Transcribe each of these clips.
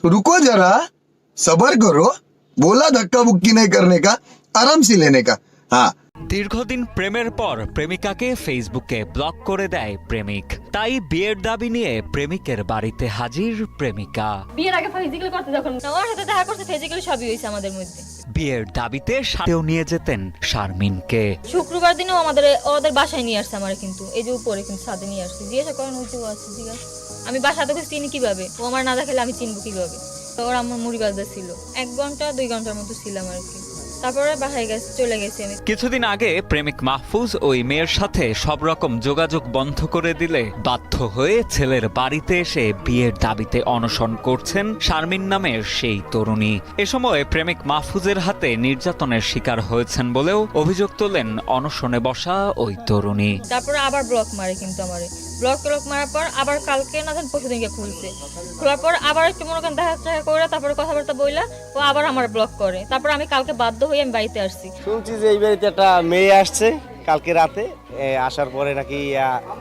रुको जरा, सबर करो। बोला धक्का बुक्की नहीं करने का, आराम से लेने का। हाँ। দীর্ঘদিন প্রেমের পর প্রেমিকাকে ফেসবুকে ব্লক করে দেয় প্রেমিক, তাই বিয়ের দাবি নিয়ে প্রেমিকের বাড়িতে হাজির প্রেমিকা। বিয়ের আগে ফিজিক্যাল করতে যখন ওর সাথে দেখা করতে ফিজিক্যাল সবই হয়েছে আমাদের মধ্যে। বিয়ের দাবিতে সাথেও নিয়ে যেতেন শারমিনকে। শুক্রবার দিনও ওদের বাসায় নিয়ে আসছে আমার, কিন্তু এই যে উপরে কিন্তু সাথে নিয়ে আসছে। জিজ্ঞাসা করেন হচ্ছে ও আসছে, ঠিক আছে। আমি বাসাতে চিনি কিভাবে, ও আমার না দেখালে আমি চিনবো কিভাবে। তো ওর আমার মুড়ি বাজদা ছিল, 1 ঘন্টা 2 ঘন্টার মতো ছিলাম আর কি। তারপরে বাসায় চলে গেছি আমি। কিছুদিন আগে প্রেমিক মাহফুজ ওই মেয়ের সাথে সব রকম যোগাযোগ বন্ধ করে দিলে বাধ্য হয়ে ছেলের বাড়িতে এসে বিয়ের দাবিতে অনশন করছেন শারমিন নামের সেই তরুণী। এ সময় প্রেমিক মাহফুজের হাতে নির্যাতনের শিকার হয়েছেন বলেও অভিযোগ তোলেন অনশনে বসা ওই তরুণী। তারপরে আবার ব্লক মারে, কিন্তু আমারে ব্লক মারার পর আবার কালকে না জানি পরশুদিনকে খুলছে। খোলার পর আবার একটু মনে করেন দেখা করে, তারপরে কথাবার্তা বইলা ও আবার আমার ব্লক করে। তারপর আমি কালকে বাধ্য হয়ে আমি বাড়িতে আসছি। শুনছি যে এই বাড়িতে একটা মেয়ে আসছে কালকে রাতে, আসার পরে নাকি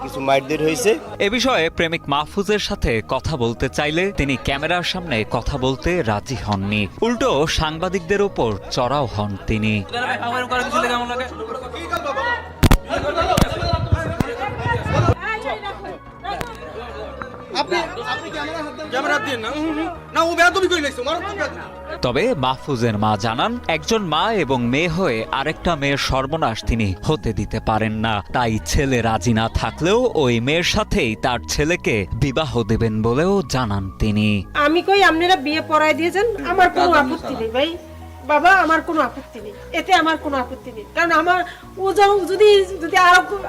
কিছু মারধর হয়েছে। এ বিষয়ে প্রেমিক মাহফুজের সাথে কথা বলতে চাইলে তিনি ক্যামেরার সামনে কথা বলতে রাজি হননি, উল্টো সাংবাদিকদের উপর চড়াও হন তিনি। তবে মাহফুজের মা জানান, একজন মা এবং মেয়ে হয়ে আরেকটা মেয়ের সর্বনাশ তিনি হতে দিতে পারেন না। তাই ছেলে রাজি না থাকলেও ওই মেয়ের সাথেই তার ছেলেকে বিবাহ দেবেন বলেও জানান তিনি। আমি কই আপনারা বিয়ে পড়ায় দিয়েছেন, আমার কোনো আপত্তি নেই ভাই বাবা, আমার কোনো আপত্তি নেই, এতে আমার কোনো আপত্তি নেই। কারণ আমার ও যদি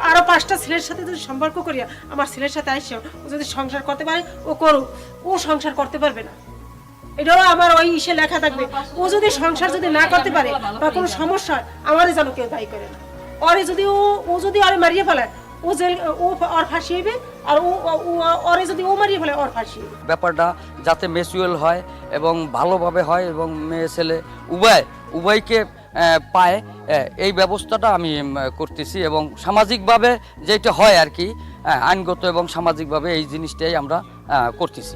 আরো 5টা ছেলের সাথে যদি সম্পর্ক করিয়া আমার ছেলের সাথে আসে, ও যদি সংসার করতে পারে ও করুক, ও সংসার করতে পারবে না, এটাও আমার ওই ইসে লেখা থাকবে। ও যদি সংসার যদি না করতে পারে বা কোনো সমস্যা, আমারই যেন কেউ দায়ী করে না। ওরে যদি ও যদি ওরে মারিয়ে ফেলায়, ও জেল ওর ফাঁসি হইবে, আর ওরে যদি ও মারিয়ে ফেলে ওর ফাঁসি। ব্যাপারটা যাতে ম্যাচুয়াল হয় এবং ভালোভাবে হয় এবং মেয়ে ছেলে উভয়কে পায়, এই ব্যবস্থাটা আমি করতেছি। এবং সামাজিকভাবে যেটা হয় আর কি, আইনগত এবং সামাজিকভাবে এই জিনিসটাই আমরা করতেছি।